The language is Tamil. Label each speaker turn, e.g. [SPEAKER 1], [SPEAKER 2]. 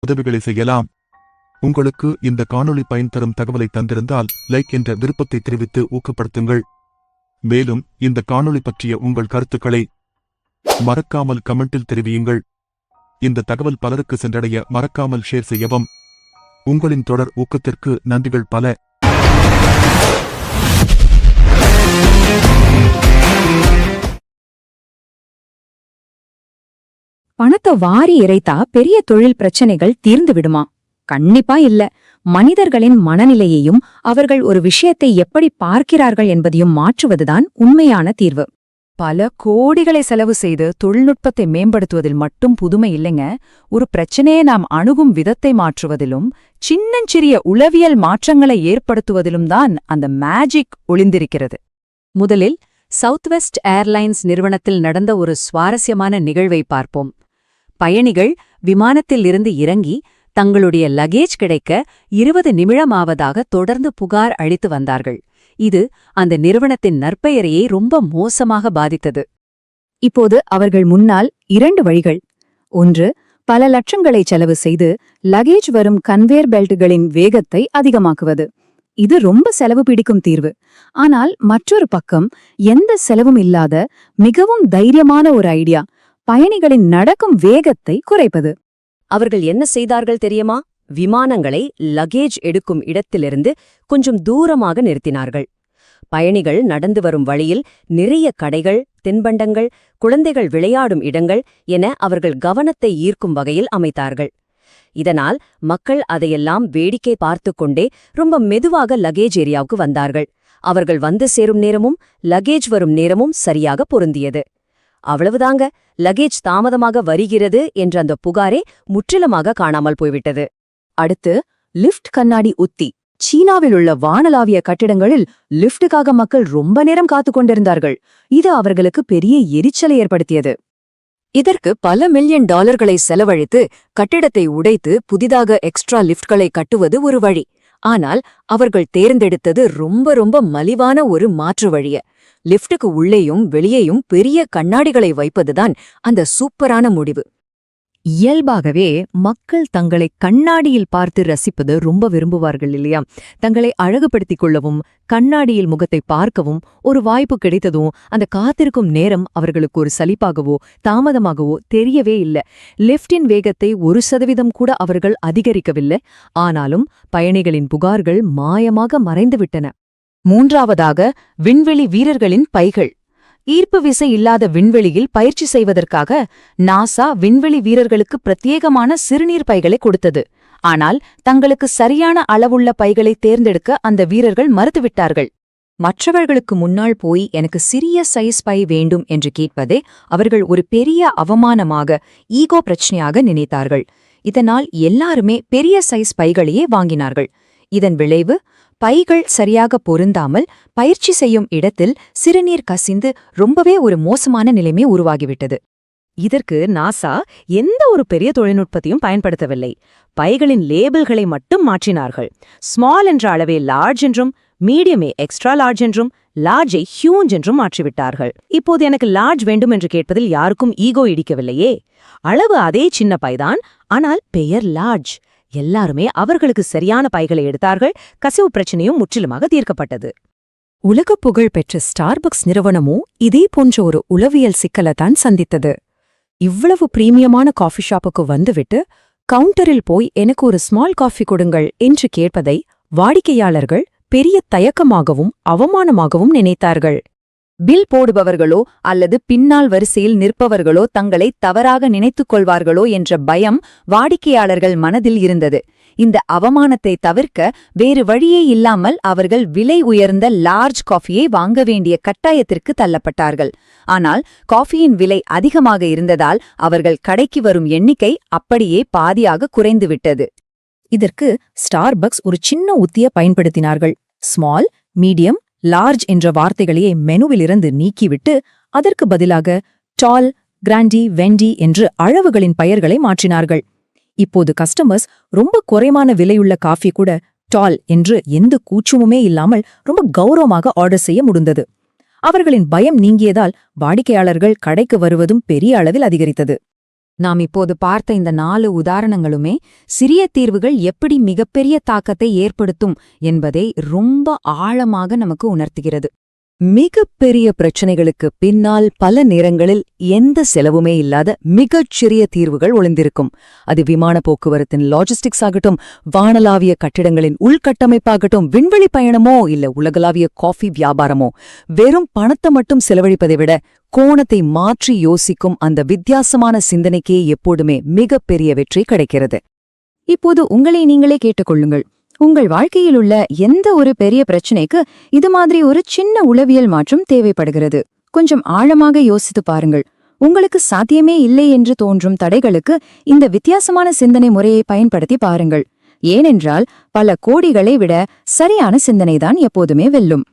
[SPEAKER 1] உதவிகளை செய்யலாம். உங்களுக்கு இந்த காணொளி பயன் தரும் தகவலை தந்திருந்தால் லைக் என்ற விருப்பத்தை தெரிவித்து ஊக்கப்படுத்துங்கள். மேலும் இந்த காணொளி பற்றிய உங்கள் கருத்துக்களை மறக்காமல் கமெண்டில் தெரிவியுங்கள். இந்த தகவல் பலருக்கு சென்றடைய மறக்காமல் ஷேர் செய்யவும். உங்களின் தொடர் ஊக்கத்திற்கு நன்றிகள் பல.
[SPEAKER 2] பணத்தை வாரி இறைத்தா பெரிய தொழில் பிரச்சனைகள் தீர்ந்து விடுமா? கண்டிப்பா இல்ல. மனிதர்களின் மனநிலையையும் அவர்கள் ஒரு விஷயத்தை எப்படி பார்க்கிறார்கள் என்பதையும் மாற்றுவதுதான் உண்மையான தீர்வு.
[SPEAKER 3] பல கோடிகளை செலவு செய்து தொழில்நுட்பத்தை மேம்படுத்துவதில் மட்டும் புதுமை இல்லைங்க. ஒரு பிரச்சனையை நாம் அணுகும் விதத்தை மாற்றுவதிலும் சின்னஞ்சிறிய உளவியல் மாற்றங்களை ஏற்படுத்துவதிலும் தான் அந்த மேஜிக் ஒளிந்திருக்கிறது.
[SPEAKER 4] முதலில் சவுத்வெஸ்ட் ஏர்லைன்ஸ் நிறுவனத்தில் நடந்த ஒரு சுவாரஸ்யமான நிகழ்வை பார்ப்போம். பயணிகள் விமானத்தில் இருந்து இறங்கி தங்களுடைய லக்கேஜ் கிடைக்க 20 நிமிடமாவதாக தொடர்ந்து புகார் அளித்து வந்தார்கள். இது அந்த நிறுவனத்தின் நற்பெயரையே ரொம்ப மோசமாக பாதித்தது.
[SPEAKER 2] இப்போது அவர்கள் முன்னால் 2 வழிகள். ஒன்று, பல லட்சங்களை செலவு செய்து லக்கேஜ் வரும் கன்வேர் பெல்ட்டுகளின் வேகத்தை அதிகமாக்குவது. இது ரொம்ப செலவு பிடிக்கும் தீர்வு. ஆனால் மற்றொரு பக்கம், எந்த செலவும் இல்லாத மிகவும் தைரியமான ஒரு ஐடியா, பயணிகளின் நடக்கும் வேகத்தை குறைப்பது.
[SPEAKER 4] அவர்கள் என்ன செய்தார்கள் தெரியுமா? விமானங்களை லக்கேஜ் எடுக்கும் இடத்திலிருந்து கொஞ்சம் தூரமாக நிறுத்தினார்கள். பயணிகள் நடந்து வரும் வழியில் நிறைய கடைகள், தின்பண்டங்கள், குழந்தைகள் விளையாடும் இடங்கள் என அவர்கள் கவனத்தை ஈர்க்கும் வகையில் அமைத்தார்கள். இதனால் மக்கள் அதையெல்லாம் வேடிக்கை பார்த்து கொண்டே ரொம்ப மெதுவாக லக்கேஜ் ஏரியாவுக்கு வந்தார்கள். அவர்கள் வந்து சேரும் நேரமும் லக்கேஜ் வரும் நேரமும் சரியாக பொருந்தியது. அவ்வளவுதாங்க, லக்கேஜ் தாமதமாக வருகிறது என்ற அந்த புகாரே முற்றிலுமாக காணாமல் போய்விட்டது.
[SPEAKER 2] அடுத்து, லிஃப்ட் கண்ணாடி உத்தி. சீனாவில் உள்ள வானளாவிய கட்டிடங்களில் லிஃப்டுக்காக மக்கள் ரொம்ப நேரம் காத்து கொண்டிருந்தார்கள். இது அவர்களுக்கு பெரிய எரிச்சலை ஏற்படுத்தியது.
[SPEAKER 4] இதற்கு பல மில்லியன் டாலர்களை செலவழித்து கட்டிடத்தை உடைத்து புதிதாக எக்ஸ்ட்ரா லிஃப்ட்களை கட்டுவது ஒரு வழி. ஆனால் அவர்கள் தேர்ந்தெடுத்தது ரொம்ப மலிவான ஒரு மாற்று வழிய. லிஃப்டுக்கு உள்ளேயும் வெளியேயும் பெரிய கண்ணாடிகளை வைப்பதுதான் அந்த சூப்பரான முடிவு.
[SPEAKER 3] இயல்பாகவே மக்கள் தங்களை கண்ணாடியில் பார்த்து ரசிப்பது ரொம்ப விரும்புவார்கள் இல்லையா? தங்களை அழகுபடுத்திக் கொள்ளவும் கண்ணாடியில் முகத்தை பார்க்கவும் ஒரு வாய்ப்பு கிடைத்ததும் அந்த காத்திருக்கும் நேரம் அவர்களுக்கு ஒரு சலிப்பாகவோ தாமதமாகவோ தெரியவே இல்லை. லிஃப்டின் வேகத்தை 1% கூட அவர்கள் அதிகரிக்கவில்லை. ஆனாலும் பயணிகளின் புகார்கள் மாயமாக மறைந்துவிட்டன.
[SPEAKER 2] மூன்றாவதாக, விண்வெளி வீரர்களின் பைகள். ஈர்ப்பு விசை இல்லாத விண்வெளியில் பயிற்சி செய்வதற்காக நாசா விண்வெளி வீரர்களுக்கு பிரத்யேகமான சிறுநீர் பைகளை கொடுத்தது. ஆனால் தங்களுக்கு சரியான அளவுள்ள பைகளை தேர்ந்தெடுக்க அந்த வீரர்கள் மறுத்துவிட்டார்கள். மற்றவர்களுக்கு முன்னால் போய் எனக்கு சிறிய சைஸ் பை வேண்டும் என்று கேட்பதே அவர்கள் ஒரு பெரிய அவமானமாக, ஈகோ பிரச்சனையாக நினைத்தார்கள். இதனால் எல்லாருமே பெரிய சைஸ் பைகளையே வாங்கினார்கள். இதன் விளைவு, பைகள் சரியாக பொருந்தாமல் பயிற்சி செய்யும் இடத்தில் சிறுநீர் கசிந்து ரொம்பவே ஒரு மோசமான நிலைமை உருவாகிவிட்டது.
[SPEAKER 3] இதற்கு நாசா எந்த ஒரு பெரிய தொழில்நுட்பத்தையும் பயன்படுத்தவில்லை. பைகளின் லேபிள்களை மட்டும் மாற்றினார்கள். ஸ்மால் என்ற அளவை லார்ஜ் என்றும், மீடியமே எக்ஸ்ட்ரா லார்ஜ் என்றும், லார்ஜை ஹியூஜ் என்றும் மாற்றிவிட்டார்கள். இப்போது எனக்கு லார்ஜ் வேண்டும் என்று கேட்பதில் யாருக்கும் ஈகோ இடிக்கவில்லையே. அளவு அதே சின்ன பைதான், ஆனால் பெயர் லார்ஜ். எல்லாருமே அவர்களுக்கு சரியான பைகளை எடுத்தார்கள். கசிவு பிரச்சனையும் முற்றிலுமாக தீர்க்கப்பட்டது.
[SPEAKER 2] உலக புகழ் பெற்ற ஸ்டார்பக்ஸ் நிறுவனமோ இதே போன்ற ஒரு உளவியல் சிக்கலைத்தான் சந்தித்தது. இவ்வளவு பிரீமியமான காஃபி ஷாப்புக்கு வந்துவிட்டு கவுண்டரில் போய் எனக்கு ஒரு ஸ்மால் காஃபி கொடுங்கள் என்று கேட்பதை வாடிக்கையாளர்கள் பெரிய தயக்கமாகவும் அவமானமாகவும் நினைத்தார்கள். பில் போடுபவர்களோ அல்லது பின்னால் வரிசையில் நிற்பவர்களோ தங்களை தவறாக நினைத்துக் கொள்வார்களோ என்ற பயம் வாடிக்கையாளர்கள் மனதில் இருந்தது. இந்த அவமானத்தை தவிர்க்க வேறு வழியே இல்லாமல் அவர்கள் விலை உயர்ந்த லார்ஜ் காஃபியை வாங்க வேண்டிய கட்டாயத்திற்கு தள்ளப்பட்டார்கள். ஆனால் காஃபியின் விலை அதிகமாக இருந்ததால் அவர்கள் கடைக்கு வரும் எண்ணிக்கை அப்படியே பாதியாக குறைந்துவிட்டது. இதற்கு ஸ்டார்பக்ஸ் ஒரு சின்ன உத்தியை பயன்படுத்தினார்கள். ஸ்மால், மீடியம், லார்ஜ் என்ற வார்த்தைகளையே மெனுவிலிருந்து நீக்கிவிட்டு அதற்கு பதிலாக டால், கிராண்டி, வெண்டி என்று அளவுகளின் பெயர்களை மாற்றினார்கள். இப்போது கஸ்டமர்ஸ் ரொம்ப குறைவான விலையுள்ள காஃபி கூட டால் என்று எந்த கூச்சமுமே இல்லாமல் ரொம்ப கௌரவமாக ஆர்டர் செய்ய முடிந்தது. அவர்களின் பயம் நீங்கியதால் வாடிக்கையாளர்கள் கடைக்கு வருவதும் பெரிய அளவில் அதிகரித்தது. நாம் இப்போது பார்த்த இந்த 4 உதாரணங்களுமே சிறிய தீர்வுகள் எப்படி மிகப்பெரிய தாக்கத்தை ஏற்படுத்தும் என்பதை ரொம்ப ஆழமாக நமக்கு உணர்த்துகிறது.
[SPEAKER 4] மிகப்பெரிய பிரச்சனைகளுக்கு பின்னால் பல நேரங்களில் எந்த செலவுமே இல்லாத மிகச்சிறிய தீர்வுகள் ஒளிந்திருக்கும். அது விமான போக்குவரத்தின் லாஜிஸ்டிக்ஸ் ஆகட்டும், வானளாவிய கட்டிடங்களின் உள்கட்டமைப்பாகட்டும், விண்வெளி பயணமோ இல்ல உலகளாவிய காஃபி வியாபாரமோ, வெறும் பணத்தை மட்டும் செலவழிப்பதை விட கோணத்தை மாற்றி யோசிக்கும் அந்த வித்தியாசமான சிந்தனைக்கே எப்போதுமே மிகப்பெரிய வெற்றி கிடைக்கிறது.
[SPEAKER 2] இப்போது உங்களை நீங்களே கேட்டுக்கொள்ளுங்கள். உங்கள் வாழ்க்கையில் உள்ள எந்த ஒரு பெரிய பிரச்சனைக்கு இது மாதிரி ஒரு சின்ன உளவியல் மாற்றம் தேவைப்படுகிறது. கொஞ்சம் ஆழமாக யோசித்து பாருங்கள். உங்களுக்கு சாத்தியமே இல்லை என்று தோன்றும் தடைகளுக்கு இந்த வித்தியாசமான சிந்தனை முறையை பயன்படுத்தி பாருங்கள். ஏனென்றால் பல கோடிகளை விட சரியான சிந்தனைதான் எப்போதுமே வெல்லும்.